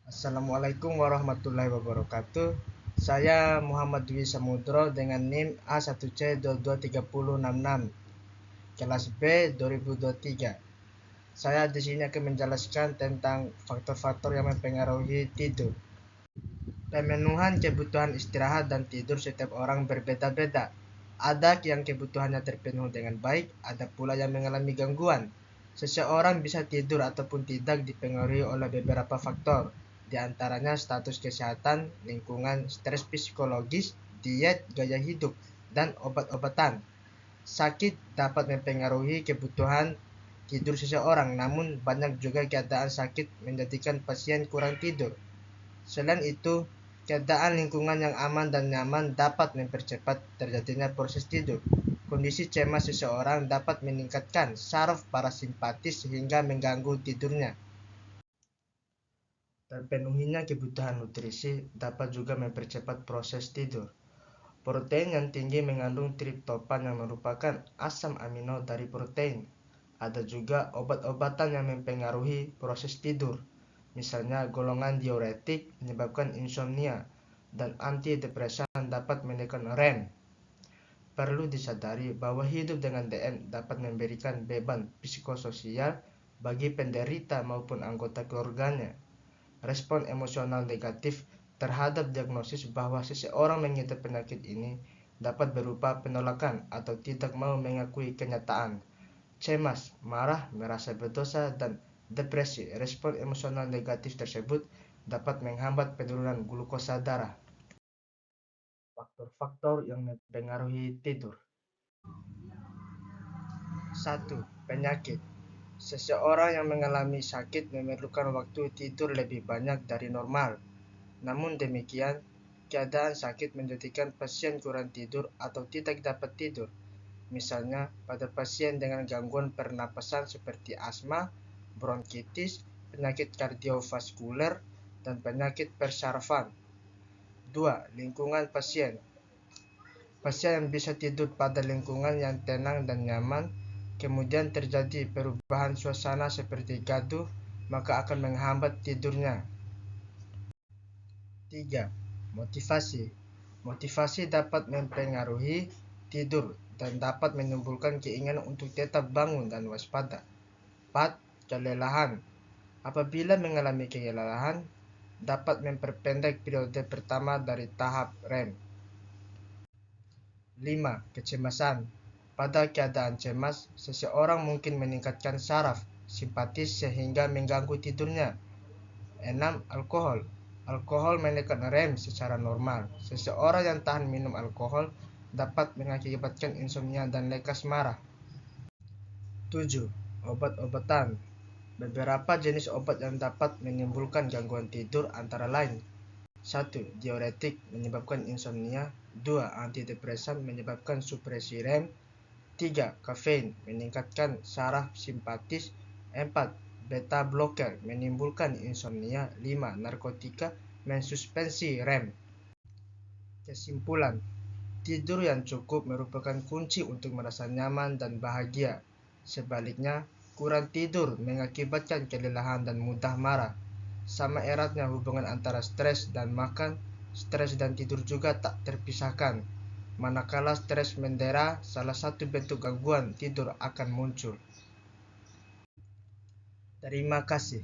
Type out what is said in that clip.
Assalamualaikum warahmatullahi wabarakatuh. Saya Muhammad Dwi Samudro dengan NIM A1C223066, kelas B 2023. Saya di sini akan menjelaskan tentang faktor-faktor yang mempengaruhi tidur. Pemenuhan kebutuhan istirahat dan tidur setiap orang berbeda-beda. Ada yang kebutuhannya terpenuhi dengan baik, ada pula yang mengalami gangguan. Seseorang bisa tidur ataupun tidak dipengaruhi oleh beberapa faktor, di antaranya status kesehatan, lingkungan, stres psikologis, diet, gaya hidup, dan obat-obatan. Sakit dapat mempengaruhi kebutuhan tidur seseorang, namun banyak juga keadaan sakit menjadikan pasien kurang tidur. Selain itu, keadaan lingkungan yang aman dan nyaman dapat mempercepat terjadinya proses tidur. Kondisi cemas seseorang dapat meningkatkan saraf parasimpatis sehingga mengganggu tidurnya. Terpenuhinya kebutuhan nutrisi dapat juga mempercepat proses tidur. Protein yang tinggi mengandung triptofan yang merupakan asam amino dari protein. Ada juga obat-obatan yang mempengaruhi proses tidur. Misalnya golongan diuretik menyebabkan insomnia dan antidepresan dapat menekan REM. Perlu disadari bahwa hidup dengan DM dapat memberikan beban psikososial bagi penderita maupun anggota keluarganya. Respon emosional negatif terhadap diagnosis bahwa seseorang mengidap penyakit ini dapat berupa penolakan atau tidak mau mengakui kenyataan. Cemas, marah, merasa berdosa, dan depresi. Respon emosional negatif tersebut dapat menghambat penurunan glukosa darah. Faktor-faktor yang mempengaruhi tidur. 1. Penyakit. Seseorang yang mengalami sakit memerlukan waktu tidur lebih banyak dari normal. Namun demikian, keadaan sakit menjadikan pasien kurang tidur atau tidak dapat tidur. Misalnya, pada pasien dengan gangguan pernapasan seperti asma, bronkitis, penyakit kardiovaskuler, dan penyakit persarafan. 2. Lingkungan pasien. Pasien yang bisa tidur pada lingkungan yang tenang dan nyaman, kemudian terjadi perubahan suasana seperti gaduh, maka akan menghambat tidurnya. 3. Motivasi. Motivasi dapat mempengaruhi tidur dan dapat menimbulkan keinginan untuk tetap bangun dan waspada. 4. Kelelahan. Apabila mengalami kelelahan, dapat memperpendek periode pertama dari tahap REM. 5. Kecemasan. Pada keadaan cemas, seseorang mungkin meningkatkan saraf simpatis sehingga mengganggu tidurnya. 6. Alkohol. Alkohol menekan REM secara normal. Seseorang yang tahan minum alkohol dapat mengakibatkan insomnia dan lekas marah. 7. Obat-obatan. Beberapa jenis obat yang dapat menimbulkan gangguan tidur antara lain: 1. Diuretik menyebabkan insomnia. 2. Antidepresan menyebabkan supresi REM. 3. Kafein meningkatkan saraf simpatis. 4. Beta blocker menimbulkan insomnia. 5. Narkotika mensuspensi REM. Kesimpulan, tidur yang cukup merupakan kunci untuk merasa nyaman dan bahagia. Sebaliknya, kurang tidur mengakibatkan kelelahan dan mudah marah. Sama eratnya hubungan antara stres dan makan, stres dan tidur juga tak terpisahkan. Manakala stres mendera, salah satu bentuk gangguan tidur akan muncul. Terima kasih.